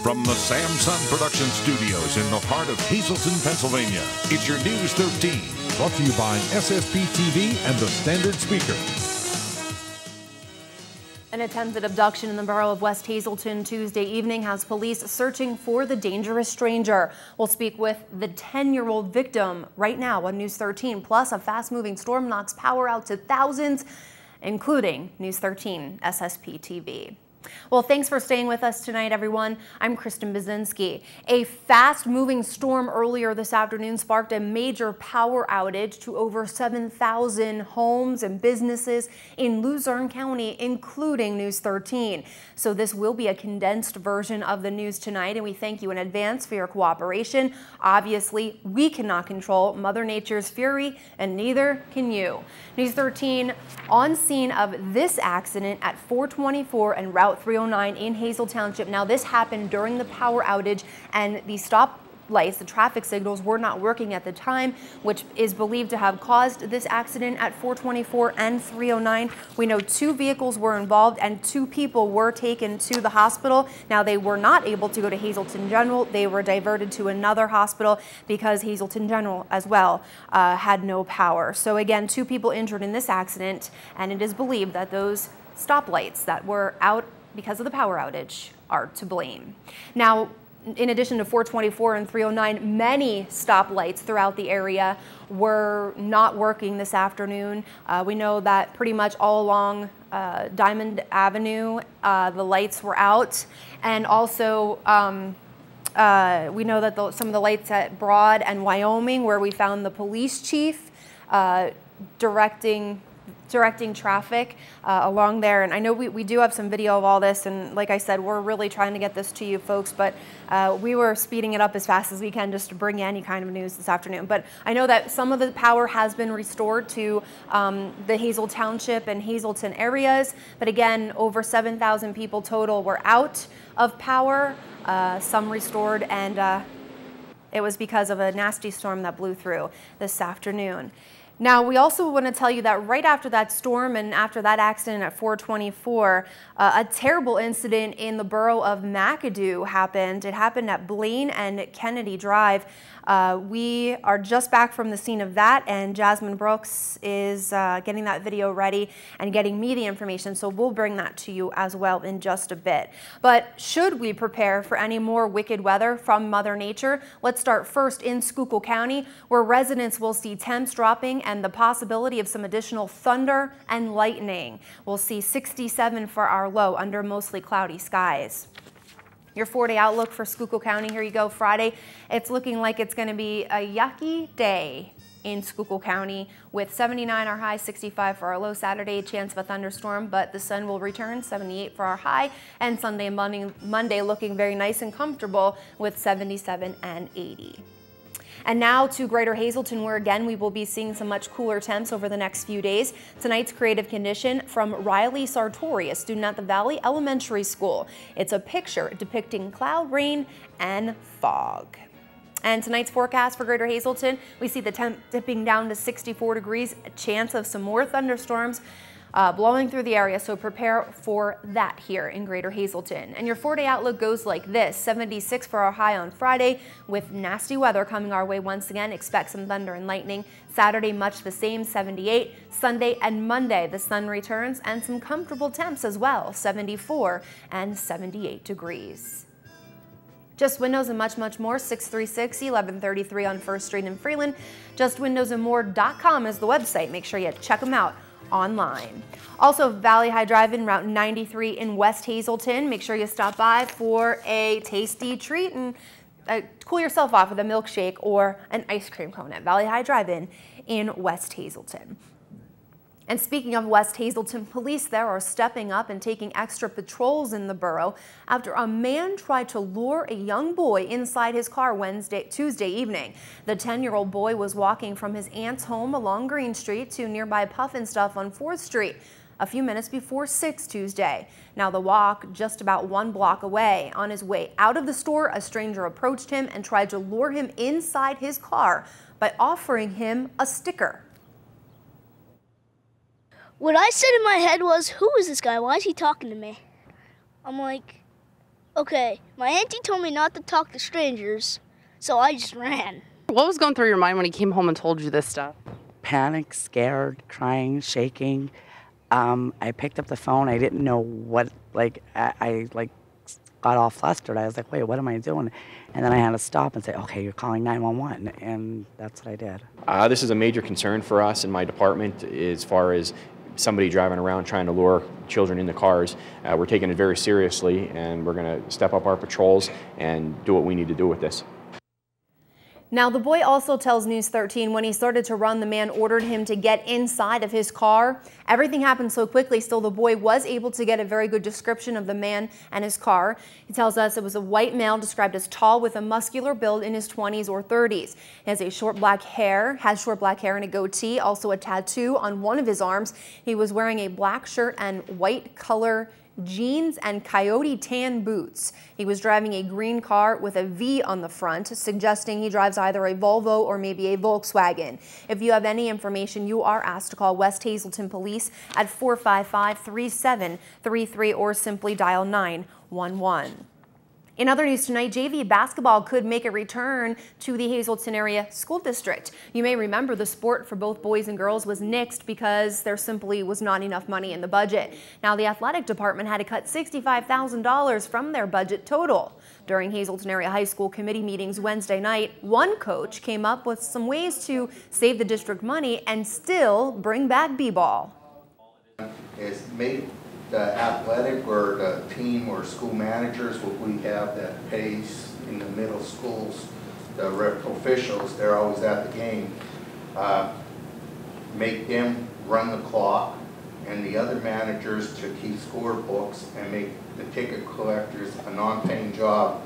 From the Samson Production Studios in the heart of Hazleton, Pennsylvania, it's your News 13. Brought to you by SSP TV and the Standard Speaker. An attempted abduction in the borough of West Hazleton Tuesday evening has police searching for the dangerous stranger. We'll speak with the 10-year-old victim right now on News 13. Plus, a fast-moving storm knocks power out to thousands, including News 13 SSP TV. Well, thanks for staying with us tonight, everyone. I'm Kristen Bazinski. A fast-moving storm earlier this afternoon sparked a major power outage to over 7,000 homes and businesses in Luzerne County, including News 13. So this will be a condensed version of the news tonight, and we thank you in advance for your cooperation. Obviously, we cannot control Mother Nature's fury, and neither can you. News 13 on scene of this accident at 424 and Route 309 in Hazel Township. Now, this happened during the power outage, and the stop lights, the traffic signals, were not working at the time, which is believed to have caused this accident at 424 and 309. We know 2 vehicles were involved and 2 people were taken to the hospital. Now, they were not able to go to Hazleton General. They were diverted to another hospital because Hazleton General as well had no power. So again, 2 people injured in this accident, and it is believed that those stoplights that were out because of the power outage are to blame. Now, in addition to 424 and 309, many stoplights throughout the area were not working this afternoon. We know that pretty much all along Diamond Avenue, the lights were out. And also, we know that some of the lights at Broad and Wyoming, where we found the police chief directing traffic along there. And I know we do have some video of all this, and like I said, we're really trying to get this to you folks, but we were speeding it up as fast as we can just to bring you any kind of news this afternoon. But I know that some of the power has been restored to the Hazel Township and Hazleton areas, but again, over 7,000 people total were out of power, some restored, and it was because of a nasty storm that blew through this afternoon. Now, we also want to tell you that right after that storm and after that accident at 424, a terrible incident in the borough of McAdoo happened. It happened at Blaine and Kennedy Drive. We are just back from the scene of that, and Jasmine Brooks is getting that video ready and getting me the information, so we'll bring that to you as well in just a bit. But should we prepare for any more wicked weather from Mother Nature? Let's start first in Schuylkill County, where residents will see temps dropping and the possibility of some additional thunder and lightning. We'll see 67 for our low under mostly cloudy skies. Your 4-day outlook for Schuylkill County, here you go. Friday, it's looking like it's going to be a yucky day in Schuylkill County with 79 our high, 65 for our low. Saturday, chance of a thunderstorm, but the sun will return, 78 for our high, and Sunday and Monday looking very nice and comfortable with 77 and 80. And now to Greater Hazleton, where again we will be seeing some much cooler temps over the next few days. Tonight's creative condition from Riley Sartori, a student at the Valley Elementary School. It's a picture depicting cloud, rain, and fog. And tonight's forecast for Greater Hazleton, we see the temp dipping down to 64 degrees, a chance of some more thunderstorms blowing through the area, so prepare for that here in Greater Hazleton. And your 4-day outlook goes like this: 76 for our high on Friday, with nasty weather coming our way once again. Expect some thunder and lightning. Saturday, much the same, 78. Sunday and Monday, the sun returns and some comfortable temps as well, 74 and 78 degrees. Just Windows and much, much more, 636-1133 on First Street in Freeland. JustWindowsandMore.com is the website. Make sure you check them out online. Also, Valley High Drive-In, Route 93 in West Hazleton. Make sure you stop by for a tasty treat and cool yourself off with a milkshake or an ice cream cone at Valley High Drive-In in West Hazleton. And speaking of West Hazleton, police there are stepping up and taking extra patrols in the borough after a man tried to lure a young boy inside his car Tuesday evening. The 10-year-old boy was walking from his aunt's home along Green Street to nearby Puff and Stuff on 4th Street a few minutes before 6 Tuesday. Now, the walk just about 1 block away. On his way out of the store, a stranger approached him and tried to lure him inside his car by offering him a sticker. What I said in my head was, who is this guy? Why is he talking to me? I'm like, Okay, my auntie told me not to talk to strangers, so I just ran. What was going through your mind when he came home and told you this stuff? Panic, scared, crying, shaking. I picked up the phone. I didn't know what, I got all flustered. I was like, wait, what am I doing? And then I had to stop and say, okay, you're calling 911. And that's what I did. This is a major concern for us in my department as far as somebody driving around trying to lure children into cars. We're taking it very seriously, and we're going to step up our patrols and do what we need to do with this. Now, the boy also tells News 13 when he started to run, the man ordered him to get inside of his car. Everything happened so quickly, still the boy was able to get a very good description of the man and his car. He tells us it was a white male described as tall with a muscular build in his 20s or 30s. He has short black hair and a goatee, also a tattoo on one of his arms. He was wearing a black shirt and white color jeans and coyote tan boots. He was driving a green car with a V on the front, suggesting he drives either a Volvo or maybe a Volkswagen. If you have any information, you are asked to call West Hazelton Police at 455-3733 or simply dial 911. In other news tonight, JV basketball could make a return to the Hazelton area school district. You may remember the sport for both boys and girls was nixed because there simply was not enough money in the budget. Now, the athletic department had to cut $65,000 from their budget total. During Hazelton Area High School committee meetings Wednesday night, one coach came up with some ways to save the district money and still bring back b-ball. Is make the athletic or the team or school managers, what we have that pays in the middle schools, the rep officials, they're always at the game, make them run the clock, and the other managers to keep scorebooks and make the ticket collectors a non-paying job,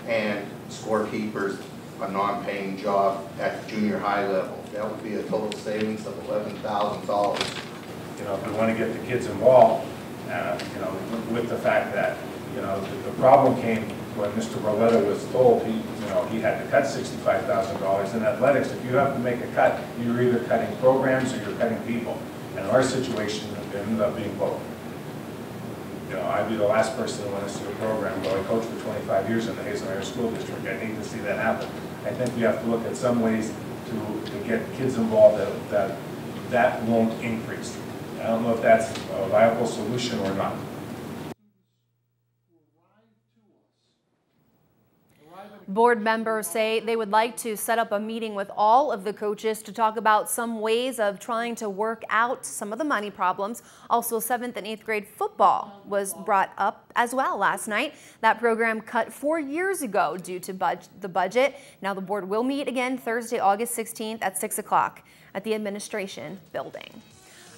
and scorekeepers a non-paying job at the junior high level. That would be a total savings of $11,000. You know, if we want to get the kids involved, you know, with the fact that, you know, the problem came when Mr. Roletta was told he had to cut $65,000 in athletics. If you have to make a cut, you're either cutting programs or you're cutting people. And our situation ended up being both. You know, I'd be the last person to want to see a program go. I coached for 25 years in the Hazelton Area School District. I hate to see that happen. I think we have to look at some ways to get kids involved that won't increase. I don't know if that's a viable solution or not. Board members say they would like to set up a meeting with all of the coaches to talk about some ways of trying to work out some of the money problems. Also, 7th and 8th grade football was brought up as well last night. That program cut 4 years ago due to the budget. Now the board will meet again Thursday, August 16th at 6 o'clock at the administration building.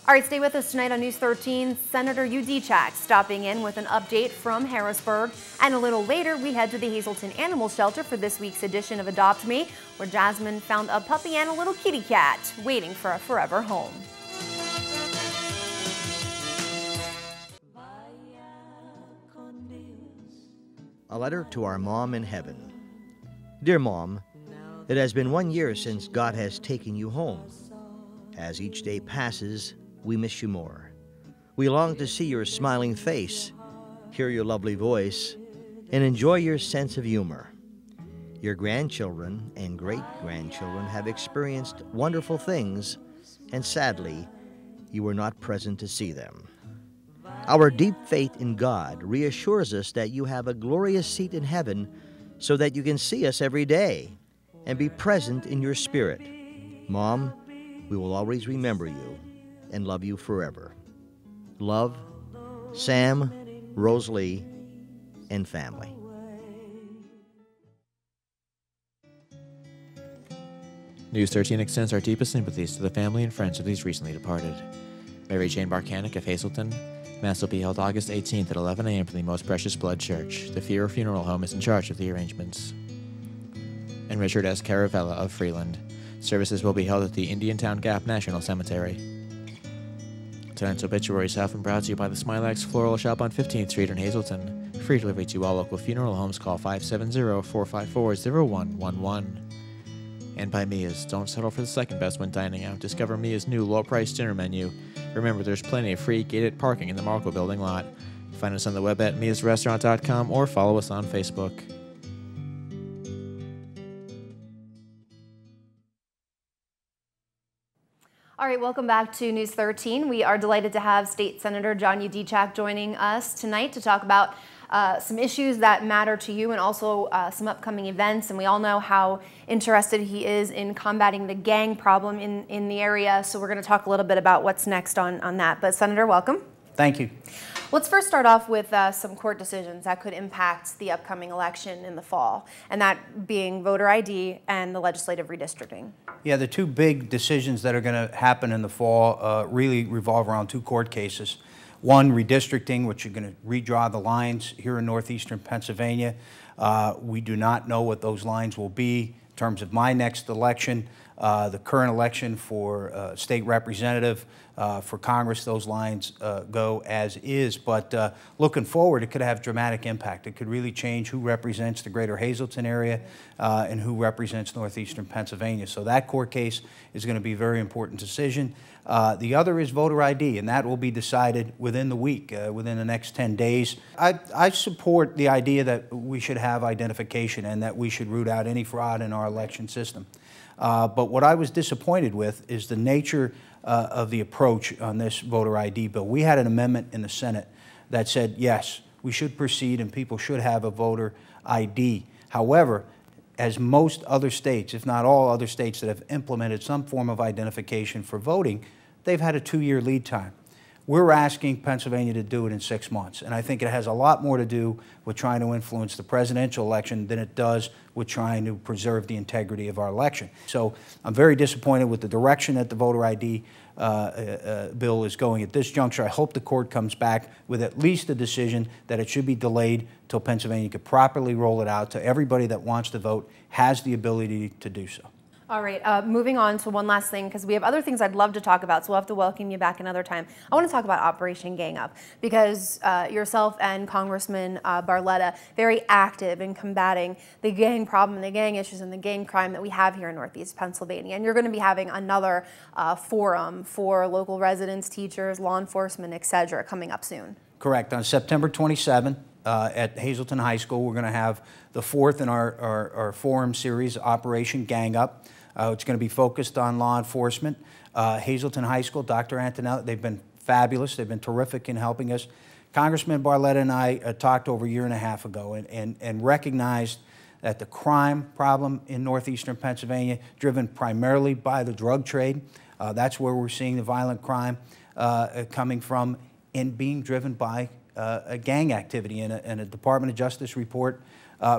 All right, stay with us tonight on News 13. Senator Udechak stopping in with an update from Harrisburg. And a little later, we head to the Hazelton Animal Shelter for this week's edition of Adopt Me, where Jasmine found a puppy and a little kitty cat waiting for a forever home. A letter to our mom in heaven. Dear Mom, it has been 1 year since God has taken you home. As each day passes, we miss you more. We long to see your smiling face, hear your lovely voice, and enjoy your sense of humor. Your grandchildren and great-grandchildren have experienced wonderful things, and sadly, you were not present to see them. Our deep faith in God reassures us that you have a glorious seat in heaven so that you can see us every day and be present in your spirit. Mom, we will always remember you and love you forever. Love, Sam, Rosalie, and family. News 13 extends our deepest sympathies to the family and friends of these recently departed. Mary Jane Barkanic of Hazelton. Mass will be held August 18th at 11 a.m. for the Most Precious Blood Church. The Fear Funeral Home is in charge of the arrangements. And Richard S. Caravella of Freeland. Services will be held at the Indiantown Gap National Cemetery. Tonight's obituary is often brought to you by the Smilax Floral Shop on 15th Street in Hazelton. Free delivery to all local funeral homes. Call 570-454-0111. And by Mia's. Don't settle for the second best when dining out. Discover Mia's new low-price dinner menu. Remember, there's plenty of free gated parking in the Marco Building lot. Find us on the web at meetusrestaurant.com or follow us on Facebook. All right, welcome back to News 13. We are delighted to have State Senator John Udechak joining us tonight to talk about some issues that matter to you and also some upcoming events. And we all know how interested he is in combating the gang problem in the area. So we're going to talk a little bit about what's next on that. But Senator, welcome. Thank you. Let's first start off with some court decisions that could impact the upcoming election in the fall, and that being voter ID and the legislative redistricting. Yeah, the two big decisions that are going to happen in the fall really revolve around two court cases. One, redistricting, which are going to redraw the lines here in northeastern Pennsylvania. We do not know what those lines will be in terms of my next election. The current election for state representative, for Congress, those lines go as is. But looking forward, it could have dramatic impact. It could really change who represents the greater Hazleton area and who represents northeastern Pennsylvania. So that court case is going to be a very important decision. The other is voter ID, and that will be decided within the week, within the next 10 days. I support the idea that we should have identification and that we should root out any fraud in our election system. But what I was disappointed with is the nature of the approach on this voter ID bill. We had an amendment in the Senate that said, yes, we should proceed and people should have a voter ID. However, as most other states, if not all other states that have implemented some form of identification for voting, they've had a 2-year lead time. We're asking Pennsylvania to do it in 6 months, and I think it has a lot more to do with trying to influence the presidential election than it does with trying to preserve the integrity of our election. So I'm very disappointed with the direction that the voter ID bill is going at this juncture. I hope the court comes back with at least a decision that it should be delayed till Pennsylvania could properly roll it out to everybody that wants to vote has the ability to do so. All right, moving on to one last thing, because we have other things I'd love to talk about, so we'll have to welcome you back another time. I want to talk about Operation Gang Up, because yourself and Congressman Barletta, very active in combating the gang problem, the gang issues, and the gang crime that we have here in Northeast Pennsylvania. And you're going to be having another forum for local residents, teachers, law enforcement, et cetera, coming up soon. Correct. On September 27th at Hazleton High School, we're going to have the fourth in our forum series, Operation Gang Up. It's going to be focused on law enforcement. Hazleton High School, Dr. Antonelli, they've been fabulous. They've been terrific in helping us. Congressman Barletta and I talked over a year and a half ago and recognized that the crime problem in northeastern Pennsylvania, driven primarily by the drug trade, that's where we're seeing the violent crime coming from, and being driven by a gang activity. And a Department of Justice report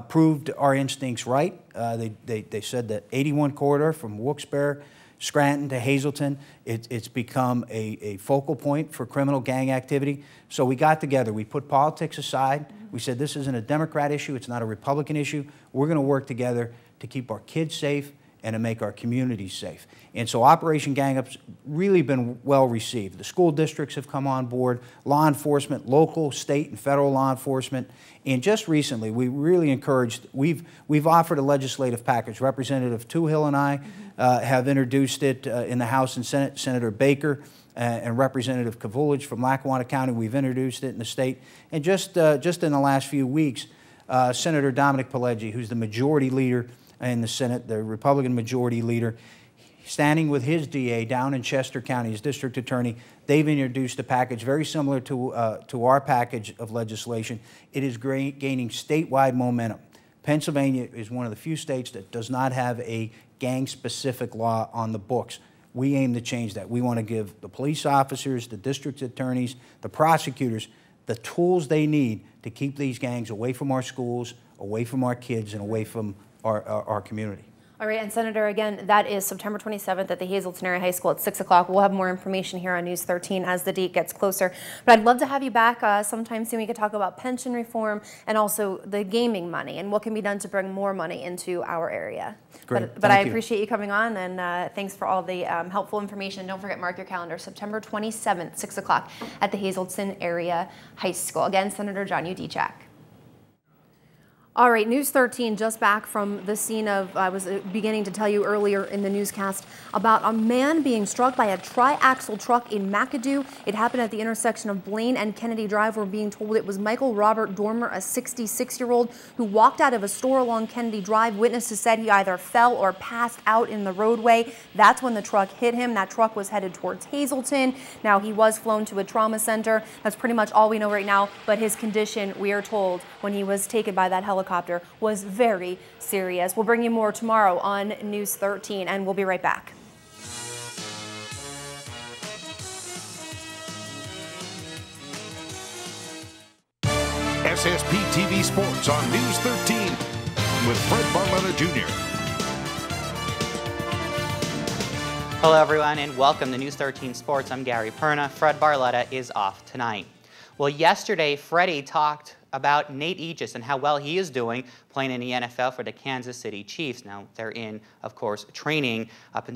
proved our instincts right. They said that 81 corridor from Wilkes-Barre, Scranton to Hazleton, it's become a focal point for criminal gang activity. So we got together. We put politics aside. We said this isn't a Democrat issue. It's not a Republican issue. We're going to work together to keep our kids safe and to make our communities safe. And so Operation Gang Up's really been well received. The school districts have come on board, law enforcement, local, state, and federal law enforcement. And just recently, we really encouraged, we've offered a legislative package. Representative Toohill and I have introduced it in the House and Senate. Senator Baker and Representative Kavulich from Lackawanna County, we've introduced it in the state. And just in the last few weeks, Senator Dominic Pileggi, who's the majority leader in the Senate, the Republican majority leader, standing with his DA down in Chester County, his district attorney, they've introduced a package very similar to our package of legislation. It is gaining statewide momentum. Pennsylvania is one of the few states that does not have a gang-specific law on the books. We aim to change that. We want to give the police officers, the district attorneys, the prosecutors, the tools they need to keep these gangs away from our schools, away from our kids, and away from our community. All right, and Senator, again, that is September 27th at the Hazleton Area High School at 6 o'clock. We'll have more information here on News 13 as the date gets closer. But I'd love to have you back sometime soon. We could talk about pension reform and also the gaming money and what can be done to bring more money into our area. Great. But I appreciate you coming on, and thanks for all the helpful information. Don't forget, mark your calendar, September 27th, 6 o'clock at the Hazleton Area High School. Again, Senator John Udechak. All right, News 13 just back from the scene of, I was beginning to tell you earlier in the newscast about a man being struck by a tri-axle truck in McAdoo. It happened at the intersection of Blaine and Kennedy Drive. We're being told it was Michael Robert Dormer, a 66-year-old who walked out of a store along Kennedy Drive. Witnesses said he either fell or passed out in the roadway. That's when the truck hit him. That truck was headed towards Hazleton. Now, he was flown to a trauma center. That's pretty much all we know right now, but his condition, we are told, when he was taken by that helicopter was very serious. We'll bring you more tomorrow on News 13, and we'll be right back. SSP TV Sports on News 13 with Fred Barletta Jr. Hello everyone and welcome to News 13 Sports. I'm Gary Perna. Fred Barletta is off tonight. Well, yesterday Freddie talked about Nate Aegis and how well he is doing playing in the NFL for the Kansas City Chiefs. Now, they're in, of course, training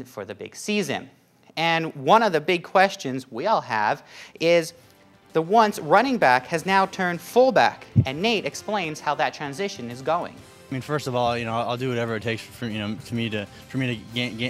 for the big season. And one of the big questions we all have is the once running back has now turned fullback, and Nate explains how that transition is going. I mean, first of all, I'll do whatever it takes for me to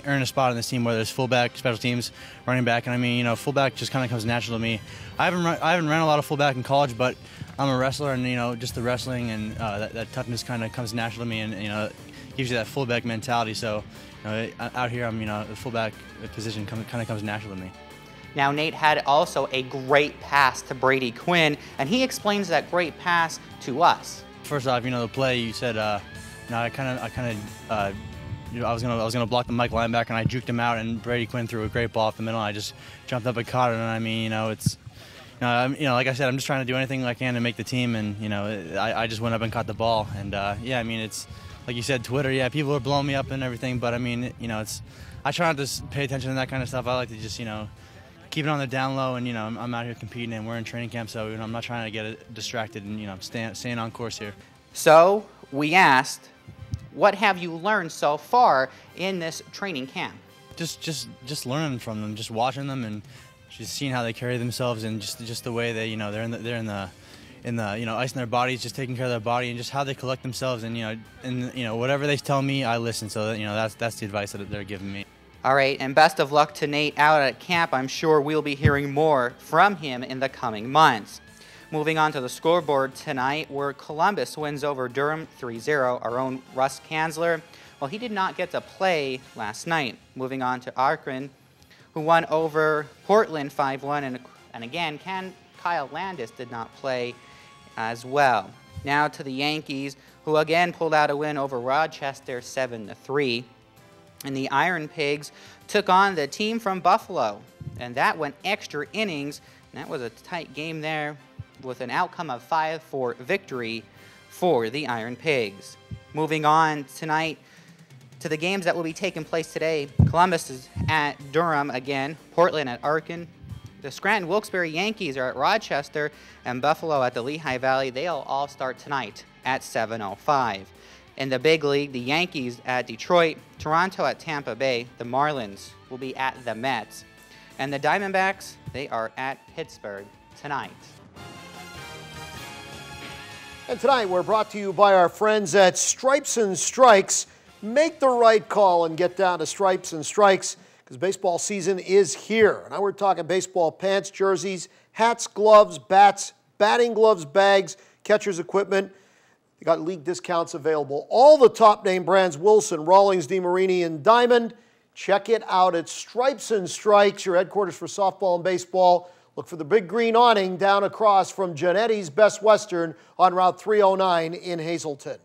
earn a spot on this team, whether it's fullback, special teams, running back, and I mean, fullback just kind of comes natural to me. I haven't ran a lot of fullback in college, but I'm a wrestler, and just the wrestling and that toughness kind of comes natural to me, and gives you that fullback mentality. So, out here, the fullback position kind of comes natural to me. Now, Nate had also a great pass to Brady Quinn, and he explains that great pass to us. First off, the play you said, I was gonna block the Mike linebacker, and I juked him out, and Brady Quinn threw a great ball up the middle. And I just jumped up and caught it, and I mean, it's, like I said, I'm just trying to do anything I can to make the team, and I just went up and caught the ball, and yeah, I mean, it's like you said, Twitter, yeah, people are blowing me up and everything, but I mean, I try not to pay attention to that kind of stuff. I like to just, keep it on the down low, and I'm out here competing, and we're in training camp, so I'm not trying to get distracted, and I'm staying on course here. So we asked, what have you learned so far in this training camp? Just learning from them, just watching them, and just seeing how they carry themselves, and just the way they they're in the icing their bodies, just taking care of their body, and just how they collect themselves, and whatever they tell me, I listen. So that, that's the advice that they're giving me. All right, and best of luck to Nate out at camp. I'm sure we'll be hearing more from him in the coming months. Moving on to the scoreboard tonight, where Columbus wins over Durham 3-0. Our own Russ Kanzler, well, he did not get to play last night. Moving on to Akron, who won over Portland 5-1, and again, Kyle Landis did not play as well. Now to the Yankees, who again pulled out a win over Rochester 7-3. And the Iron Pigs took on the team from Buffalo, and that went extra innings, and that was a tight game there with an outcome of 5-4 victory for the Iron Pigs. Moving on tonight to the games that will be taking place today. Columbus is at Durham again, Portland at Arkin, the Scranton Wilkes-Barre Yankees are at Rochester, and Buffalo at the Lehigh Valley. They'll all start tonight at 7:05. In the big league, the Yankees at Detroit, Toronto at Tampa Bay, the Marlins will be at the Mets, and the Diamondbacks, they are at Pittsburgh tonight. And tonight we're brought to you by our friends at Stripes and Strikes. Make the right call and get down to Stripes and Strikes, because baseball season is here. Now we're talking baseball pants, jerseys, hats, gloves, bats, batting gloves, bags, catcher's equipment. You got league discounts available. All the top name brands, Wilson, Rawlings, DeMarini, and Diamond. Check it out at Stripes and Strikes, your headquarters for softball and baseball. Look for the big green awning down across from Gianetti's Best Western on Route 309 in Hazleton.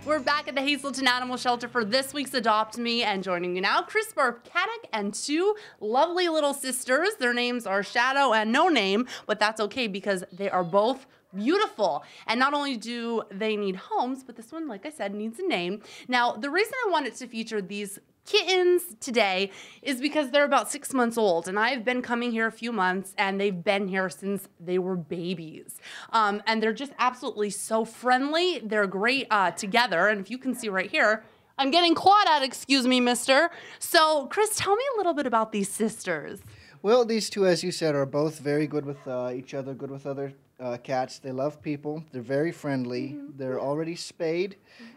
We're back at the Hazleton Animal Shelter for this week's Adopt Me, and joining me now, Chris Barkanek and two lovely little sisters. Their names are Shadow and No Name, but that's okay because they are both beautiful. And not only do they need homes, but this one, like I said, needs a name. Now, the reason I wanted to feature these kittens today is because they're about 6 months old, and I've been coming here a few months, and they've been here since they were babies. And they're just absolutely so friendly. They're great together, and if you can see right here, I'm getting clawed at, excuse me, mister. So, Chris, tell me a little bit about these sisters. Well, these two, as you said, are both very good with each other, good with other cats. They love people. They're very friendly. They're already spayed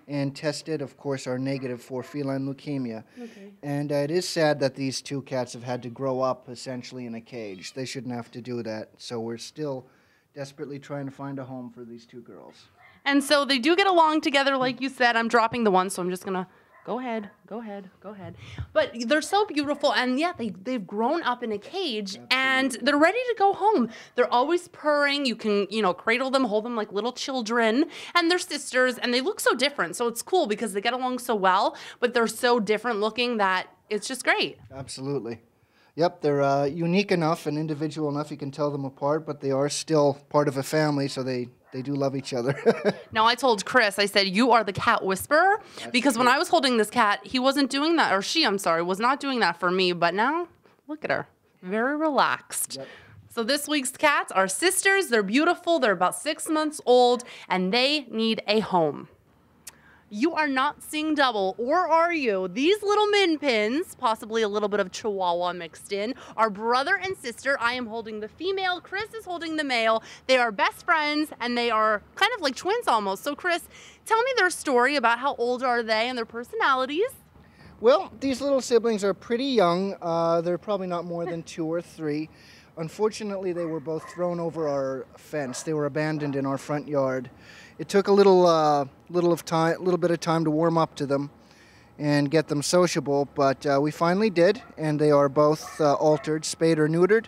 and tested, of course, are negative for feline leukemia. Okay. And it is sad that these two cats have had to grow up essentially in a cage. They shouldn't have to do that. So we're still desperately trying to find a home for these two girls. And so they do get along together, like you said. I'm dropping the one, so I'm just going to go ahead. But they're so beautiful, and yeah, they've grown up in a cage, and they're ready to go home. They're always purring. You can, cradle them, hold them like little children, and they're sisters, and they look so different. So it's cool because they get along so well, but they're so different looking that it's just great. Absolutely. Yep, they're unique enough and individual enough you can tell them apart, but they are still part of a family, so they do love each other. Now, I told Chris, I said, you are the cat whisperer, because when I was holding this cat, he wasn't doing that, or she, I'm sorry, was not doing that for me, but now, look at her, very relaxed. Yep. So this week's cats are sisters. They're beautiful. They're about 6 months old, and they need a home. You are not seeing double, or are you? These little min pins, possibly a little bit of Chihuahua mixed in, are brother and sister. I am holding the female. Chris is holding the male. They are best friends, and they are kind of like twins almost. So Chris, tell me their story about how old are they and their personalities. Well, these little siblings are pretty young. They're probably not more than 2 or 3. Unfortunately, they were both thrown over our fence. They were abandoned in our front yard. It took a little bit of time to warm up to them and get them sociable, but we finally did, and they are both altered, spayed or neutered.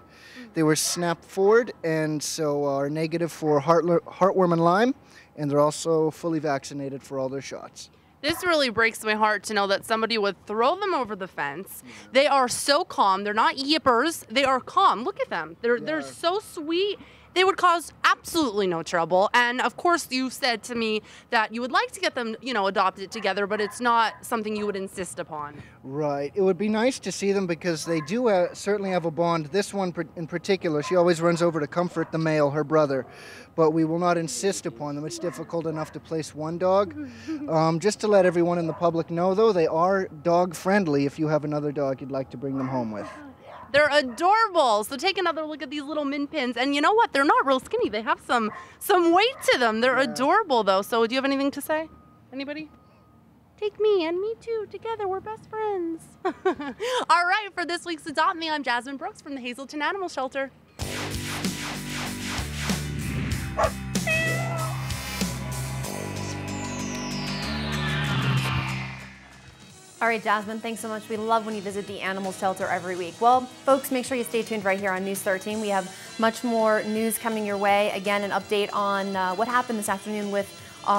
They were snapped forward, and so are negative for heartworm and Lyme, and they're also fully vaccinated for all their shots. This really breaks my heart to know that somebody would throw them over the fence. They are so calm. They're not yippers. They are calm. Look at them. They're so sweet. They would cause absolutely no trouble. And of course, you said to me that you would like to get them, adopted together, but it's not something you would insist upon. Right. It would be nice to see them because they do certainly have a bond. This one in particular, she always runs over to comfort the male, her brother, but we will not insist upon them. It's difficult enough to place one dog. Just to let everyone in the public know, though, they are dog friendly if you have another dog you'd like to bring them home with. They're adorable. So take another look at these little min pins. And you know what? They're not real skinny. They have some weight to them. They're adorable, though. So do you have anything to say? Anybody? Take me and me too. Together, we're best friends. All right, for this week's Adopt Me, I'm Jasmine Brooks from the Hazelton Animal Shelter. All right, Jasmine, thanks so much. We love when you visit the animal shelter every week. Well, folks, make sure you stay tuned right here on News 13. We have much more news coming your way. Again, an update on what happened this afternoon with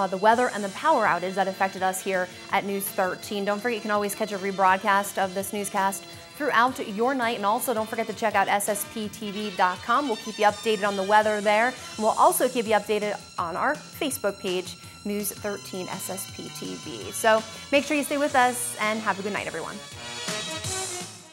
the weather and the power outage that affected us here at News 13. Don't forget, you can always catch a rebroadcast of this newscast throughout your night. And also, don't forget to check out ssptv.com. We'll keep you updated on the weather there. And we'll also keep you updated on our Facebook page, News 13 SSP TV. So make sure you stay with us and have a good night, everyone.